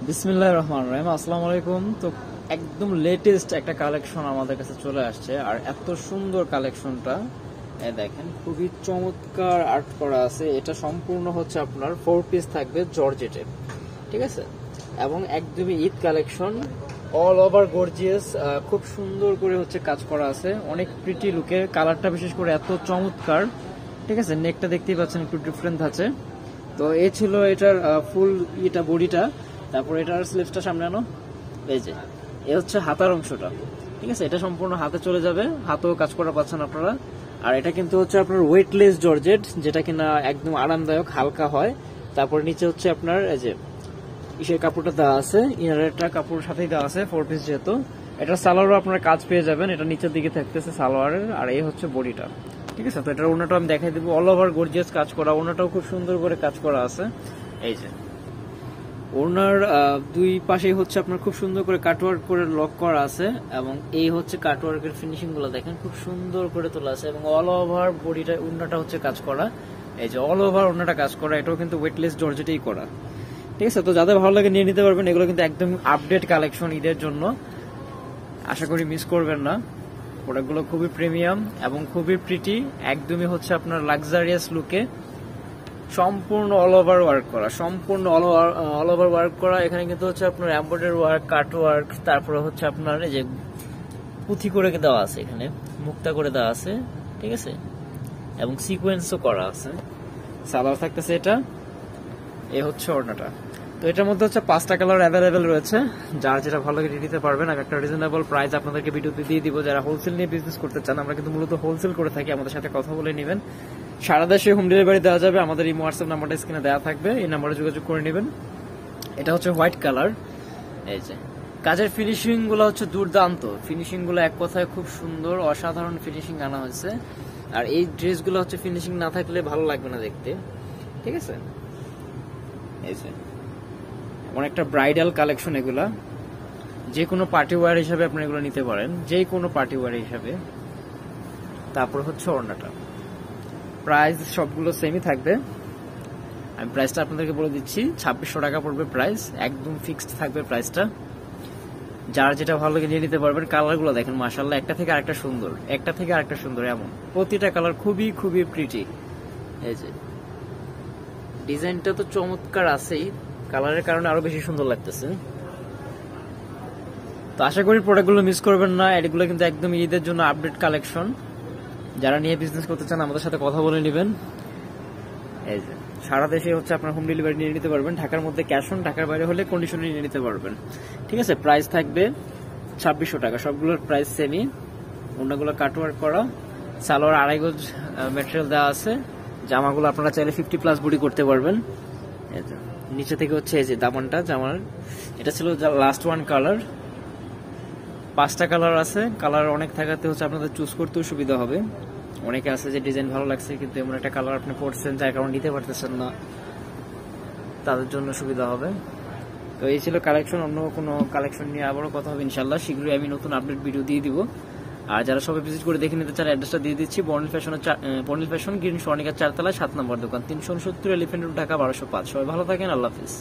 বিসমিল্লাহির রহমানির রহিম। আসসালামু আলাইকুম। তো একদম লেটেস্ট একটা কালেকশন আমাদের কাছে চলে আসছে, আর এত সুন্দর কালেকশনটা দেখেন, খুবই চমৎকার আর্ট করা আছে। এটা সম্পূর্ণ হচ্ছে আপনার 4 পিস থাকবে জর্জেটে, ঠিক আছে, এবং একদমই Eid collection, all over gorgeous, খুব সুন্দর করে হচ্ছে কাজ করা আছে, অনেক প্রিটি লুকে। কালারটা বিশেষ করে এত চমৎকার, ঠিক আছে। নেকটা দেখতেই পাচ্ছেন একটু ডিফারেন্ট আছে। তো এই ছিল এটার ফুল এটা বডিটা। তারপর এটার স্লিভসটা সামনে আনো, এই যে এ হচ্ছে হাতার অংশটা, ঠিক আছে। এটা সম্পূর্ণ হাতে চলে যাবে, হাতেও কাজ করা পাচ্ছেন আপনারা। আর এটা কিন্তু হচ্ছে আপনার ওয়েটলেস জর্জেট, যেটা কিনা একদম আরামদায়ক, হালকা হয়। তারপর নিচে হচ্ছে আপনার এই যে ইসের কাপড়টা দেওয়া আছে, ইনারেরটা কাপড় সাথেই দেওয়া আছে, 4 পিস যেহেতু। এটা সালোয়ারও আপনারা কাজ পেয়ে যাবেন, এটা নিচের দিকে থাকতেছে সালোয়ারের। আর এই হচ্ছে বডিটা, ঠিক আছে। তো এটার ওনাটাও আমি দেখাই দিব, অল ওভার গর্জিয়াস কাজ করা, ওনাটাও খুব সুন্দর করে কাজ করা আছে। এই যে ওনার দুই পাশেই হচ্ছে আপনার খুব সুন্দর করে কাটওয়ার্ক করে লক করা আছে, এবং এই হচ্ছে কাটওয়ার্কের ফিনিশিং গুলো দেখেন, খুব সুন্দর করে তোলা আছে। এবং অল ওভার বডিটা ওনাটা হচ্ছে কাজ করা, এই যে অল ওভার ওনাটা কাজ করা, এটাও কিন্তু ওয়েটলেস জর্জেটেই করা, ঠিক আছে। তো যাদের ভালো লাগে নিয়ে নিতে পারবেন, এগুলো কিন্তু একদম আপডেট কালেকশন ঈদের জন্য, আশা করি মিস করবেন না। প্রোডাক্টগুলো খুবই প্রিমিয়াম এবং খুবই প্রিটি, একদমই হচ্ছে আপনার লাক্সারিয়াস লুকে, সম্পূর্ণ অল ওভার ওয়ার্ক করা, সম্পূর্ণ অল ওভার ওয়ার্ক করা। এখানে কিন্তু হচ্ছে আপনার এমব্রয়ডারি ওয়ার্ক, কাট ওয়ার্ক, তারপরে হচ্ছে আপনার এই যে পুঁথি করে দেওয়া আছে, এখানে মুক্তা করে দেওয়া আছে, ঠিক আছে, এবং সিকোয়েন্সও করা আছে। সালোয়ার থাকতেছে এটা, এ হচ্ছে ওড়নাটা। তো এটার মধ্যে হচ্ছে 5টা কালার অ্যাভেলেবেল রয়েছে, যার যেটা ভালো লাগে নিতে পারবেন। আর একটা রিজনেবল প্রাইস আপনাদেরকে ভিডিওতে দিয়ে দিব। যারা হোলসেল নিয়ে বিজনেস করতে চান, আমরা কিন্তু মূলত হোলসেল করে থাকি, আমাদের সাথে কথা বলে নেবেন। সারা দেশে হোম ডেলিভারি দেওয়া যাবে, আমাদের এই হোয়াটসঅ্যাপ নাম্বারটা স্ক্রিনে দেওয়া থাকবে, এই নাম্বারে যোগাযোগ করে নেবেন। এটা হচ্ছে হোয়াইট কালার, এই যে কাজের ফিনিশিং গুলো হচ্ছে দুর্দান্ত, ফিনিশিং গুলো এক কথায় খুব সুন্দর, অসাধারণ ফিনিশিং আনা হয়েছে। আর এই ড্রেসগুলো হচ্ছে ফিনিশিং না থাকলে ভালো লাগবে না দেখতে, ঠিক আছে। এই যে অনেকটা ব্রাইডাল কালেকশন, এগুলা যে কোনো পার্টি ওয়্যার হিসাবে আপনি এগুলো নিতে পারেন, যে কোনো পার্টি ওয়্যার হিসাবে। তারপর হচ্ছে ওড়নাটা, প্রাইস সবগুলো সেমই থাকবে। আমি প্রাইসটা আপনাদেরকে বলে দিচ্ছি, 2600 টাকা পড়বে প্রাইস, একদম ফিক্সড থাকবে প্রাইসটা। যার যেটা ভালো লাগে নিয়ে নিতে পারবেন। কালারগুলো দেখেন মাশাআল্লাহ, একটা থেকে আরেকটা সুন্দর, একটা থেকে আরেকটা সুন্দর, এমন প্রতিটা কালার খুবই খুবই প্রিটি। এই যে ডিজাইনটা তো চমৎকার আছেই, কালারের কারণে আরো বেশি সুন্দর লাগতেছে। তো আশা করি প্রোডাক্টগুলো মিস করবেন না, এগুলো কিন্তু একদম ঈদের জন্য আপডেট কালেকশন। যারা নিয়ে বিজনেস করতে চান আমাদের সাথে কথা বলে নেবেন। এই যে সারা দেশে হচ্ছে আপনার হোম ডেলিভারি নিয়ে নিতে পারবেন, ঢাকার মধ্যে ক্যাশ অন, ঢাকার বাইরে হলে কন্ডিশনে নিয়ে নিতে পারবেন, ঠিক আছে। প্রাইস থাকবে 2600 টাকা, সবগুলোর প্রাইস সেমই। ওড়নাগুলো কাটওয়ার্ক করা, সালোয়ার 2.5 গজ ম্যাটেরিয়াল দেওয়া আছে। জামাগুলো আপনারা চাইলে 50+ বডি করতে পারবেন। এই যে নিচে থেকে হচ্ছে এই যে দামানটা জামার, এটা ছিল লাস্ট ওয়ান কালার। 5টা কালার আছে, কালার অনেক থাকাতে হচ্ছে আপনাদের চুজ করতেও সুবিধা হবে। অনেকে আছে যে ডিজাইন ভালো লাগছে কিন্তু এমন একটা কালার আপনি পড়ছেন যার কারণে নিতে পারতেছেন না, তাদের জন্য সুবিধা হবে। তো এই ছিল কালেকশন, অন্য কোনো কালেকশন নিয়ে আবারও কথা হবে ইনশাল্লাহ, শীঘ্রই আমি নতুন আপডেট ভিডিও দিয়ে দিব। আর যারা সবাই ভিজিট করে দেখে নিতে চান, অ্যাড্রেসটা দিয়ে দিচ্ছি, বর্ণিল ফ্যাশন, গ্রিন স্বর্ণিকার 4 তলায় 7 নম্বর দোকান, 369 এলিফ্যান্ট রোড, ঢাকা 1205। সবাই ভালো থাকেন, আল্লাহ হাফিজ।